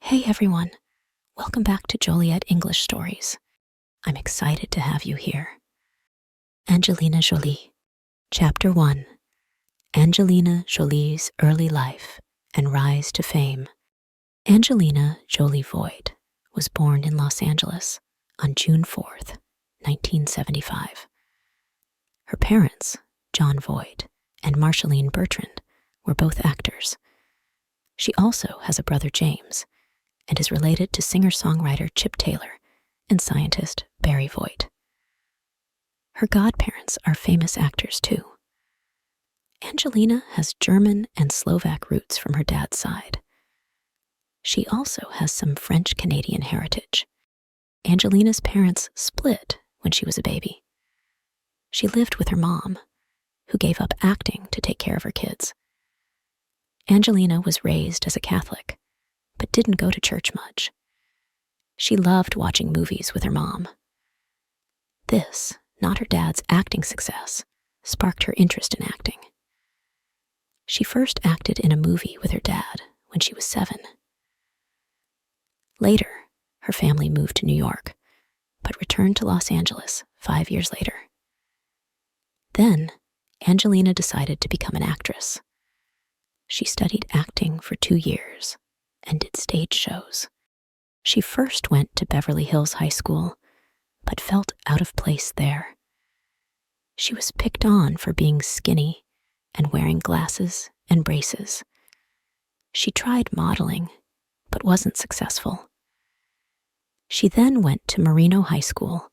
Hey everyone, welcome back to Joliet English Stories. I'm excited to have you here. Angelina Jolie. Chapter 1. Angelina Jolie's Early Life and Rise to Fame. Angelina Jolie Voigt was born in Los Angeles on June 4th, 1975. Her parents, John Voigt and Marceline Bertrand, were both actors. She also has a brother, James, and is related to singer-songwriter Chip Taylor and scientist Barry Voigt. Her godparents are famous actors too. Angelina has German and Slovak roots from her dad's side. She also has some French-Canadian heritage. Angelina's parents split when she was a baby. She lived with her mom, who gave up acting to take care of her kids. Angelina was raised as a Catholic, but didn't go to church much. She loved watching movies with her mom. This, not her dad's acting success, sparked her interest in acting. She first acted in a movie with her dad when she was 7. Later, her family moved to New York, but returned to Los Angeles 5 years later. Then, Angelina decided to become an actress. She studied acting for 2 years and did stage shows. She first went to Beverly Hills High School, but felt out of place there. She was picked on for being skinny and wearing glasses and braces. She tried modeling, but wasn't successful. She then went to Marino High School,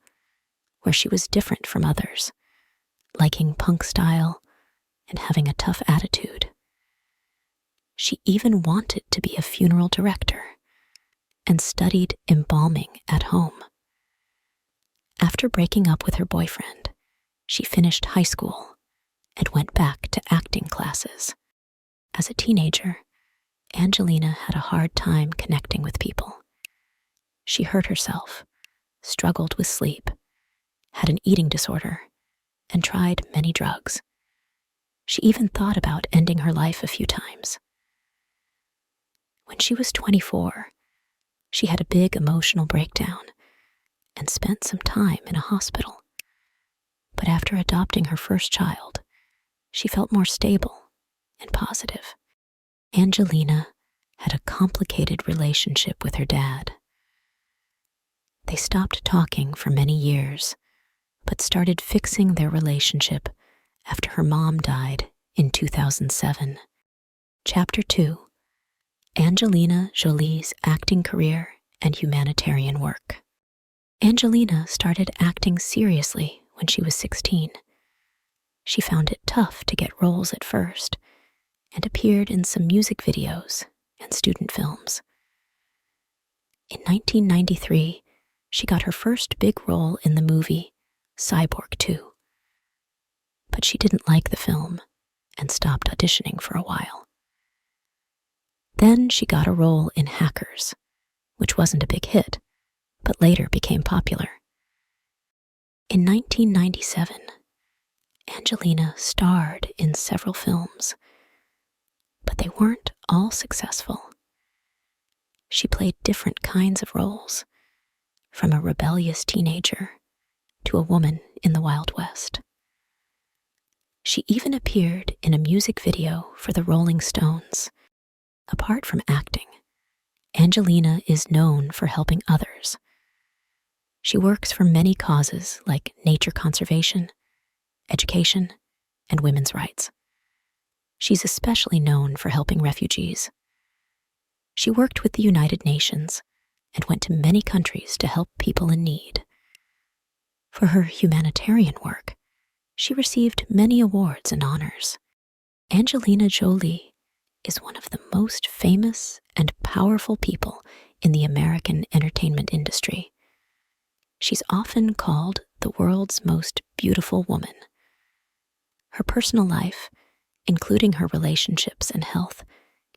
where she was different from others, liking punk style and having a tough attitude. She even wanted to be a funeral director and studied embalming at home. After breaking up with her boyfriend, she finished high school and went back to acting classes. As a teenager, Angelina had a hard time connecting with people. She hurt herself, struggled with sleep, had an eating disorder, and tried many drugs. She even thought about ending her life a few times. When she was 24, she had a big emotional breakdown and spent some time in a hospital. But after adopting her first child, she felt more stable and positive. Angelina had a complicated relationship with her dad. They stopped talking for many years, but started fixing their relationship after her mom died in 2007. Chapter 2. Angelina Jolie's acting career and humanitarian work. Angelina started acting seriously when she was 16. She found it tough to get roles at first and appeared in some music videos and student films. In 1993, she got her first big role in the movie Cyborg 2. But she didn't like the film and stopped auditioning for a while. Then she got a role in Hackers, which wasn't a big hit, but later became popular. In 1997, Angelina starred in several films, but they weren't all successful. She played different kinds of roles, from a rebellious teenager to a woman in the Wild West. She even appeared in a music video for the Rolling Stones. Apart from acting, Angelina is known for helping others. She works for many causes like nature conservation, education, and women's rights. She's especially known for helping refugees. She worked with the United Nations and went to many countries to help people in need. For her humanitarian work, she received many awards and honors. Angelina Jolie is one of the most famous and powerful people in the American entertainment industry. She's often called the world's most beautiful woman. Her personal life, including her relationships and health,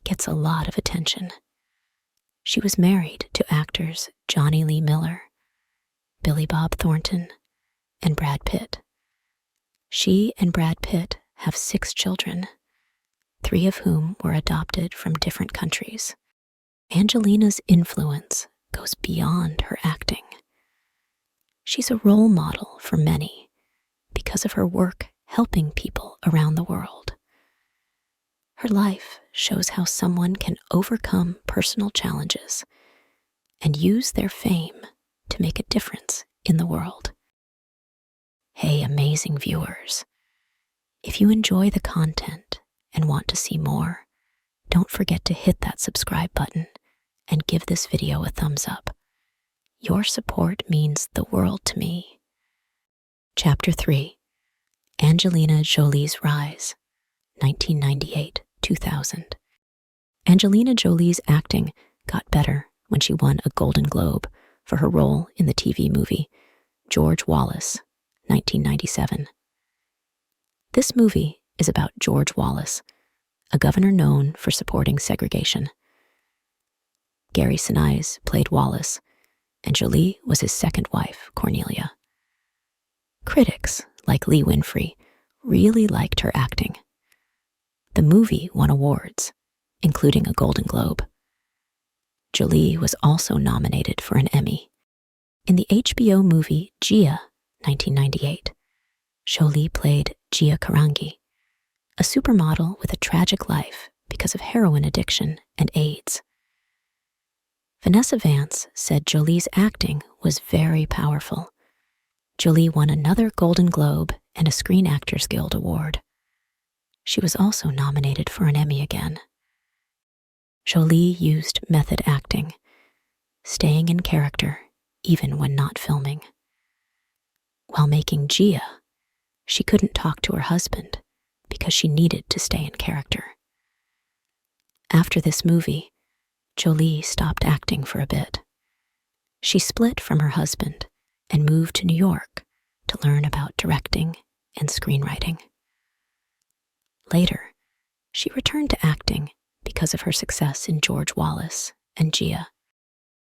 gets a lot of attention. She was married to actors Johnny Lee Miller, Billy Bob Thornton, and Brad Pitt. She and Brad Pitt have 6 children, 3 of whom were adopted from different countries. Angelina's influence goes beyond her acting. She's a role model for many because of her work helping people around the world. Her life shows how someone can overcome personal challenges and use their fame to make a difference in the world. Hey, amazing viewers. If you enjoy the content and want to see more, don't forget to hit that subscribe button and give this video a thumbs up. Your support means the world to me. Chapter 3. Angelina Jolie's Rise, 1998-2000. Angelina Jolie's acting got better when she won a Golden Globe for her role in the TV movie George Wallace, 1997. This movie is about George Wallace, a governor known for supporting segregation. Gary Sinise played Wallace, and Jolie was his second wife, Cornelia. Critics, like Lee Winfrey, really liked her acting. The movie won awards, including a Golden Globe. Jolie was also nominated for an Emmy. In the HBO movie Gia, 1998, Jolie played Gia Carangi, a supermodel with a tragic life because of heroin addiction and AIDS. Vanessa Vance said Jolie's acting was very powerful. Jolie won another Golden Globe and a Screen Actors Guild Award. She was also nominated for an Emmy again. Jolie used method acting, staying in character even when not filming. While making Gia, she couldn't talk to her husband because she needed to stay in character. After this movie, Jolie stopped acting for a bit. She split from her husband and moved to New York to learn about directing and screenwriting. Later, she returned to acting because of her success in George Wallace and Gia.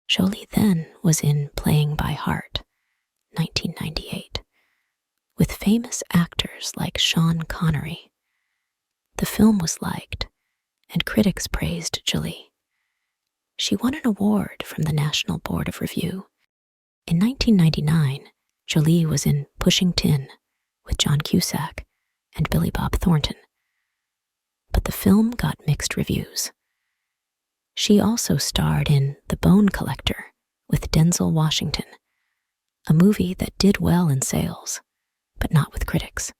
Jolie then was in Playing by Heart, 1998, with famous actors like Sean Connery. The film was liked, and critics praised Jolie. She won an award from the National Board of Review. In 1999, Jolie was in Pushing Tin with John Cusack and Billy Bob Thornton. But the film got mixed reviews. She also starred in The Bone Collector with Denzel Washington, a movie that did well in sales, but not with critics.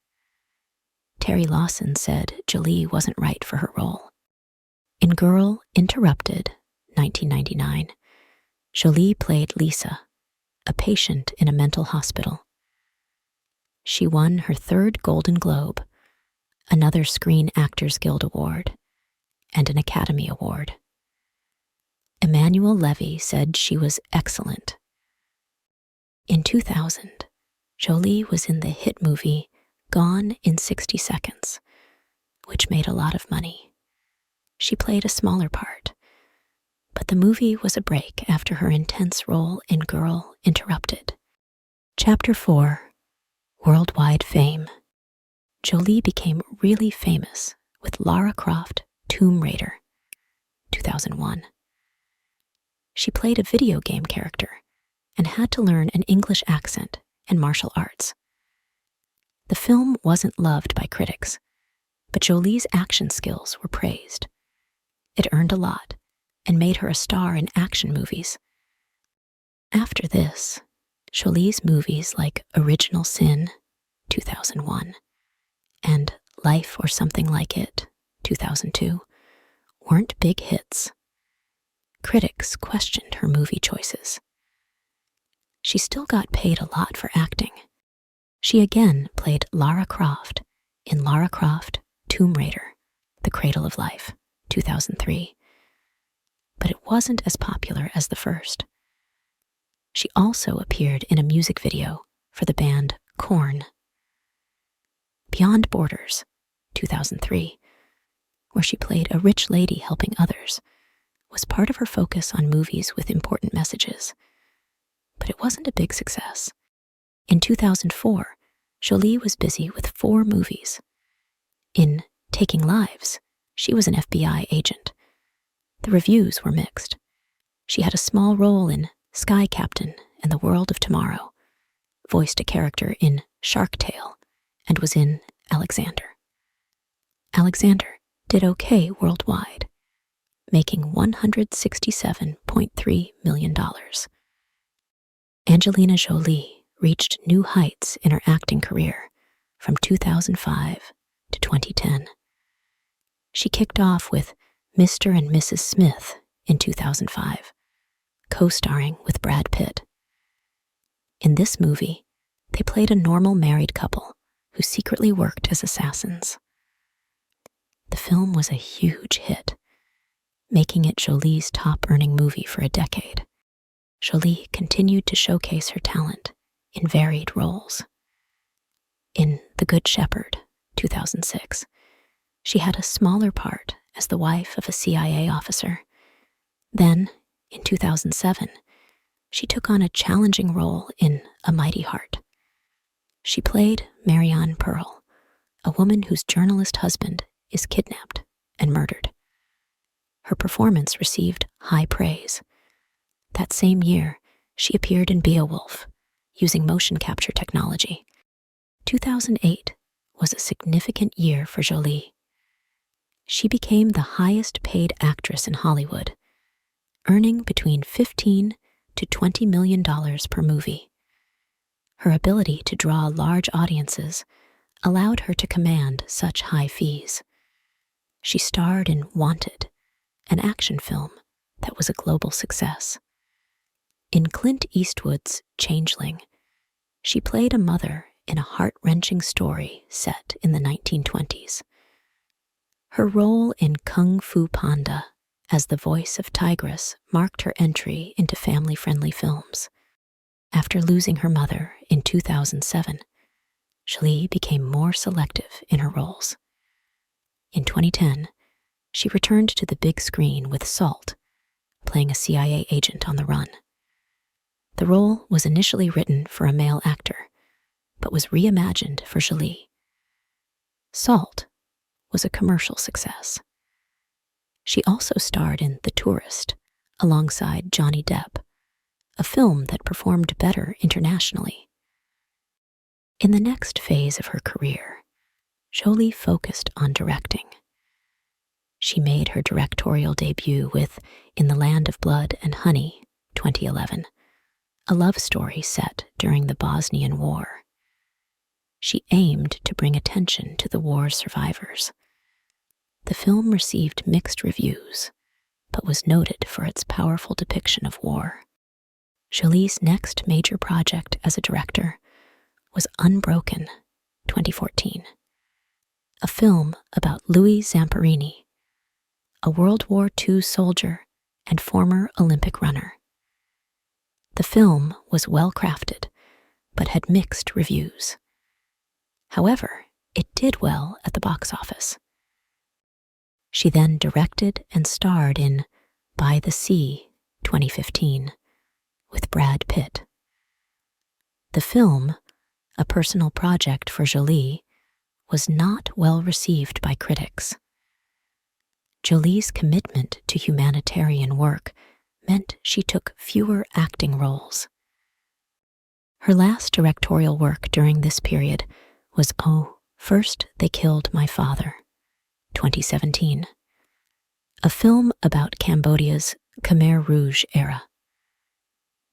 Terry Lawson said Jolie wasn't right for her role. In Girl Interrupted, 1999, Jolie played Lisa, a patient in a mental hospital. She won her third Golden Globe, another Screen Actors Guild Award, and an Academy Award. Emmanuel Levy said she was excellent. In 2000, Jolie was in the hit movie Gone in 60 Seconds, which made a lot of money. She played a smaller part, but the movie was a break after her intense role in Girl Interrupted. Chapter 4. Worldwide Fame. Jolie became really famous with Lara Croft Tomb Raider, 2001. She played a video game character and had to learn an English accent and martial arts. The film wasn't loved by critics, but Jolie's action skills were praised. It earned a lot and made her a star in action movies. After this, Jolie's movies like Original Sin, 2001, and Life or Something Like It, 2002, weren't big hits. Critics questioned her movie choices. She still got paid a lot for acting. She again played Lara Croft in Lara Croft Tomb Raider, The Cradle of Life, 2003. But it wasn't as popular as the first. She also appeared in a music video for the band Korn. Beyond Borders, 2003, where she played a rich lady helping others, was part of her focus on movies with important messages. But it wasn't a big success. In 2004, Jolie was busy with 4 movies. In Taking Lives, she was an FBI agent. The reviews were mixed. She had a small role in Sky Captain and the World of Tomorrow, voiced a character in Shark Tale, and was in Alexander. Alexander did okay worldwide, making $167.3 million. Angelina Jolie reached new heights in her acting career from 2005 to 2010. She kicked off with Mr. and Mrs. Smith in 2005, co-starring with Brad Pitt. In this movie, they played a normal married couple who secretly worked as assassins. The film was a huge hit, making it Jolie's top-earning movie for a decade. Jolie continued to showcase her talent in varied roles. In The Good Shepherd, 2006, she had a smaller part as the wife of a CIA officer. Then, in 2007, she took on a challenging role in A Mighty Heart. She played Marianne Pearl, a woman whose journalist husband is kidnapped and murdered. Her performance received high praise. That same year, she appeared in Beowulf, using motion capture technology. 2008 was a significant year for Jolie. She became the highest-paid actress in Hollywood, earning between $15 to $20 million per movie. Her ability to draw large audiences allowed her to command such high fees. She starred in Wanted, an action film that was a global success. In Clint Eastwood's Changeling, she played a mother in a heart-wrenching story set in the 1920s. Her role in Kung Fu Panda as the voice of Tigress marked her entry into family-friendly films. After losing her mother in 2007, Jolie became more selective in her roles. In 2010, she returned to the big screen with Salt, playing a CIA agent on the run. The role was initially written for a male actor, but was reimagined for Jolie. Salt was a commercial success. She also starred in The Tourist alongside Johnny Depp, a film that performed better internationally. In the next phase of her career, Jolie focused on directing. She made her directorial debut with In the Land of Blood and Honey, 2011, a love story set during the Bosnian War. She aimed to bring attention to the war's survivors. The film received mixed reviews, but was noted for its powerful depiction of war. Jolie's next major project as a director was Unbroken, 2014, a film about Louis Zamperini, a World War II soldier and former Olympic runner. The film was well-crafted, but had mixed reviews. However, it did well at the box office. She then directed and starred in By the Sea, 2015, with Brad Pitt. The film, a personal project for Jolie, was not well received by critics. Jolie's commitment to humanitarian work meant she took fewer acting roles. Her last directorial work during this period was Oh, First They Killed My Father, 2017, a film about Cambodia's Khmer Rouge era.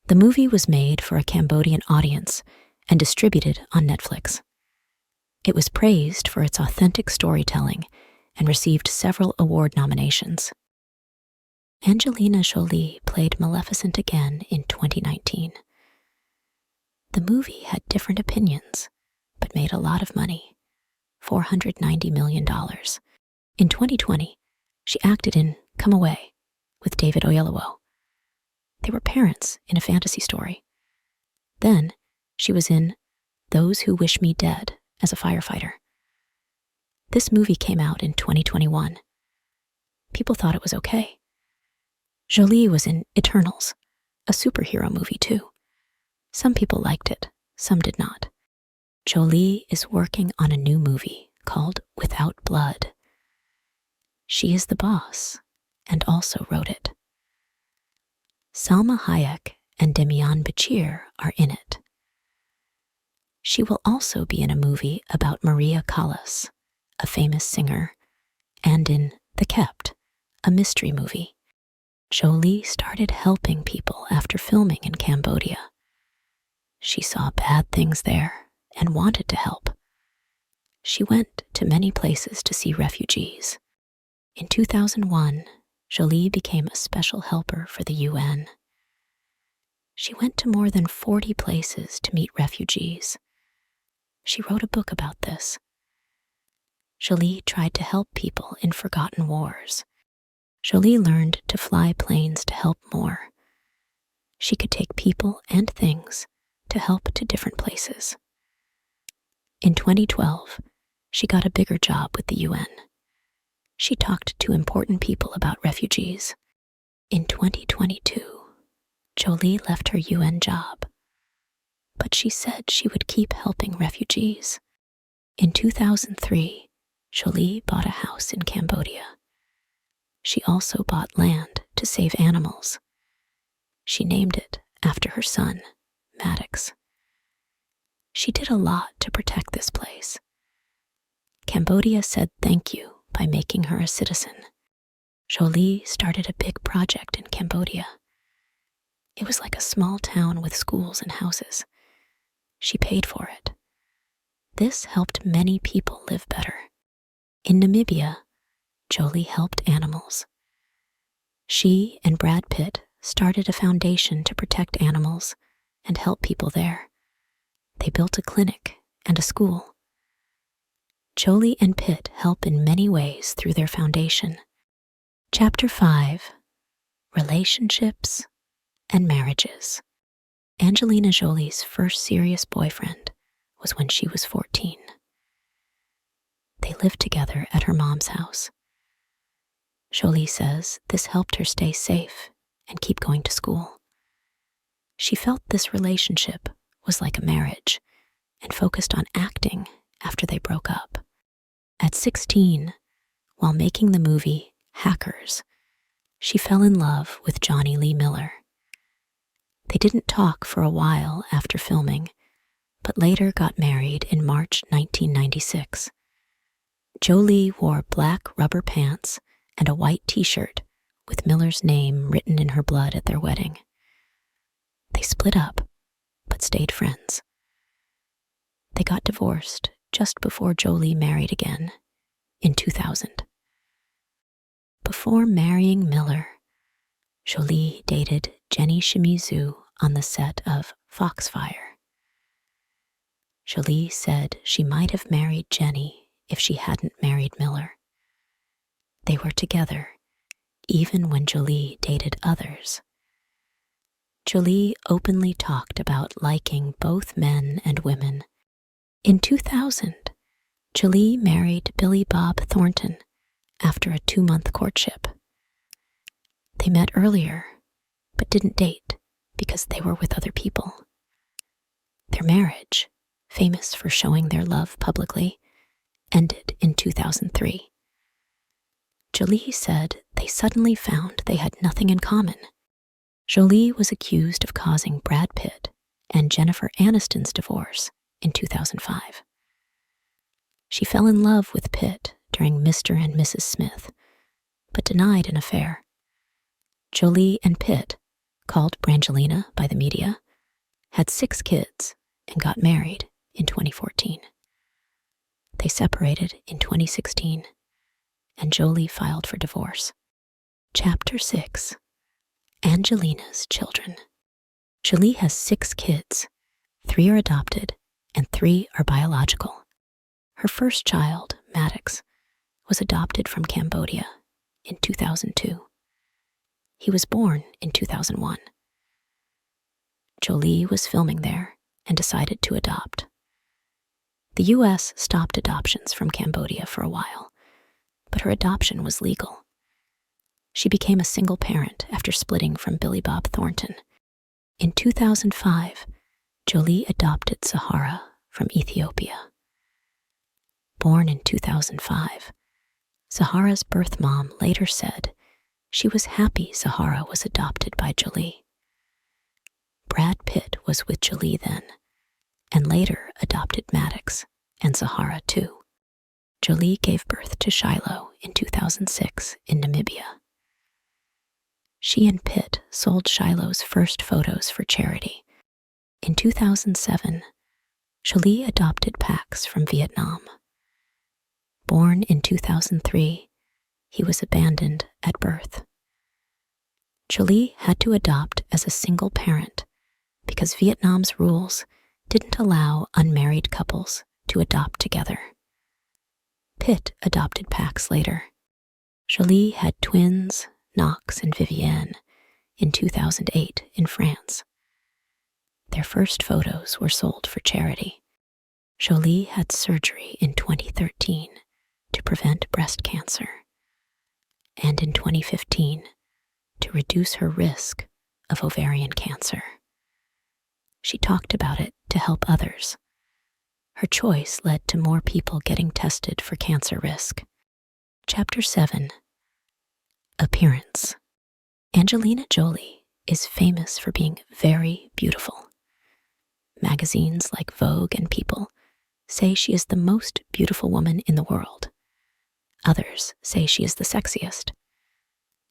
The movie was made for a Cambodian audience and distributed on Netflix. It was praised for its authentic storytelling and received several award nominations. Angelina Jolie played Maleficent again in 2019. The movie had different opinions, but made a lot of money, $490 million. In 2020, she acted in Come Away with David Oyelowo. They were parents in a fantasy story. Then, she was in Those Who Wish Me Dead as a firefighter. This movie came out in 2021. People thought it was okay. Jolie was in Eternals, a superhero movie too. Some people liked it, some did not. Jolie is working on a new movie called Without Blood. She is the boss and also wrote it. Salma Hayek and Demian Bichir are in it. She will also be in a movie about Maria Callas, a famous singer, and in The Kept, a mystery movie. Jolie started helping people after filming in Cambodia. She saw bad things there and wanted to help. She went to many places to see refugees. In 2001, Jolie became a special helper for the UN. She went to more than 40 places to meet refugees. She wrote a book about this. Jolie tried to help people in forgotten wars. Jolie learned to fly planes to help more. She could take people and things to help to different places. In 2012, she got a bigger job with the UN. She talked to important people about refugees. In 2022, Jolie left her UN job, but she said she would keep helping refugees. In 2003, Jolie bought a house in Cambodia. She also bought land to save animals. She named it after her son, Maddox. She did a lot to protect this place. Cambodia said thank you by making her a citizen. Jolie started a big project in Cambodia. It was like a small town with schools and houses. She paid for it. This helped many people live better. In Namibia, Jolie helped animals. She and Brad Pitt started a foundation to protect animals and help people there. They built a clinic and a school. Jolie and Pitt help in many ways through their foundation. Chapter 5: Relationships and Marriages. Angelina Jolie's first serious boyfriend was when she was 14. They lived together at her mom's house. Jolie says this helped her stay safe and keep going to school. She felt this relationship was like a marriage and focused on acting after they broke up. At 16, while making the movie Hackers, she fell in love with Johnny Lee Miller. They didn't talk for a while after filming, but later got married in March 1996. Jolie wore black rubber pants and a white t-shirt with Miller's name written in her blood at their wedding. They split up, but stayed friends. They got divorced just before Jolie married again in 2000. Before marrying Miller, Jolie dated Jenny Shimizu on the set of Foxfire. Jolie said she might have married Jenny if she hadn't married Miller. They were together, even when Jolie dated others. Jolie openly talked about liking both men and women. In 2000, Jolie married Billy Bob Thornton after a 2-month courtship. They met earlier, but didn't date because they were with other people. Their marriage, famous for showing their love publicly, ended in 2003. Jolie said they suddenly found they had nothing in common. Jolie was accused of causing Brad Pitt and Jennifer Aniston's divorce in 2005. She fell in love with Pitt during Mr. and Mrs. Smith, but denied an affair. Jolie and Pitt, called Brangelina by the media, had 6 kids and got married in 2014. They separated in 2016, and Jolie filed for divorce. Chapter 6: Angelina's Children. Jolie has 6 kids. 3 are adopted, and 3 are biological. Her first child, Maddox, was adopted from Cambodia in 2002. He was born in 2001. Jolie was filming there and decided to adopt. The U.S. stopped adoptions from Cambodia for a while, but her adoption was legal. She became a single parent after splitting from Billy Bob Thornton. In 2005, Jolie adopted Sahara from Ethiopia. Born in 2005, Sahara's birth mom later said she was happy Sahara was adopted by Jolie. was with Jolie then, and later adopted Maddox and Zahara too. Jolie gave birth to Shiloh in 2006 in Namibia. She and Pitt sold Shiloh's first photos for charity. In 2007, Jolie adopted Pax from Vietnam. Born in 2003, he was abandoned at birth. Jolie had to adopt as a single parent because Vietnam's rules didn't allow unmarried couples to adopt together. Pitt adopted Pax later. Jolie had twins, Knox and Vivienne, in 2008 in France. Their first photos were sold for charity. Jolie had surgery in 2013 to prevent breast cancer, and in 2015 to reduce her risk of ovarian cancer. She talked about it to help others. Her choice led to more people getting tested for cancer risk. Chapter 7. Appearance. Angelina Jolie is famous for being very beautiful. Magazines like Vogue and People say she is the most beautiful woman in the world. Others say she is the sexiest.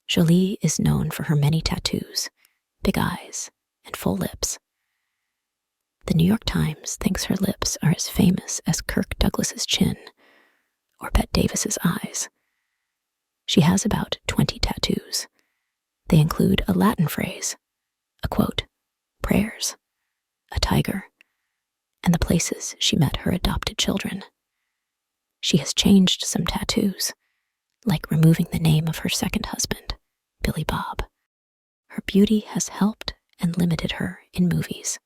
Jolie is known for her many tattoos, big eyes, and full lips. The New York Times thinks her lips are as famous as Kirk Douglas's chin or Bette Davis's eyes. She has about 20 tattoos. They include a Latin phrase, a quote, prayers, a tiger, and the places she met her adopted children. She has changed some tattoos, like removing the name of her second husband, Billy Bob. Her beauty has helped and limited her in movies.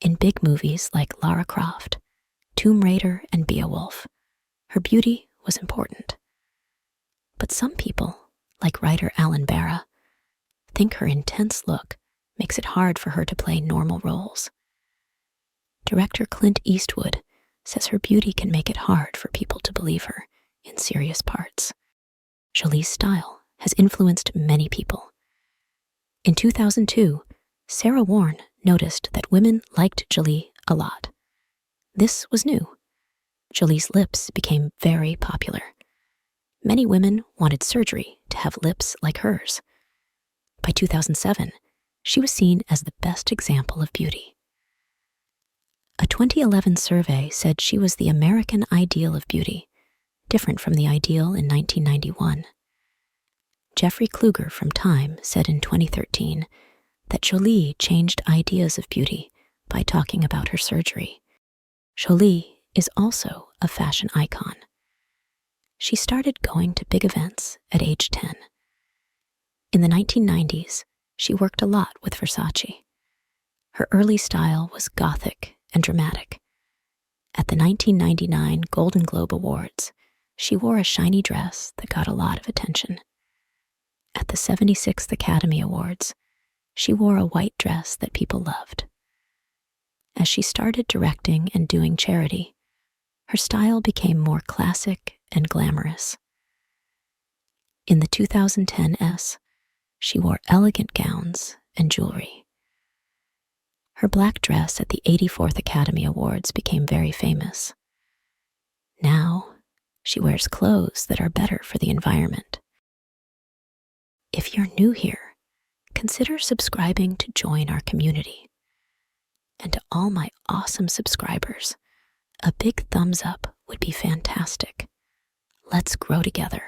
In big movies like Lara Croft, Tomb Raider, and Beowulf, her beauty was important. But some people, like writer Alan Barra, think her intense look makes it hard for her to play normal roles. Director Clint Eastwood says her beauty can make it hard for people to believe her in serious parts. Jolie's style has influenced many people. In 2002, Sarah Warren noticed that women liked Jolie a lot. This was new. Jolie's lips became very popular. Many women wanted surgery to have lips like hers. By 2007, she was seen as the best example of beauty. A 2011 survey said she was the American ideal of beauty, different from the ideal in 1991. Jeffrey Kluger from Time said in 2013 that Jolie changed ideas of beauty by talking about her surgery. Jolie is also a fashion icon. She started going to big events at age 10. In the 1990s, she worked a lot with Versace. Her early style was gothic and dramatic. At the 1999 Golden Globe Awards, she wore a shiny dress that got a lot of attention. At the 76th Academy Awards, she wore a white dress that people loved. As she started directing and doing charity, her style became more classic and glamorous. In the 2010 S, she wore elegant gowns and jewelry. Her black dress at the 84th Academy Awards became very famous. Now, she wears clothes that are better for the environment. If you're new here, consider subscribing to join our community. And to all my awesome subscribers, a big thumbs up would be fantastic. Let's grow together.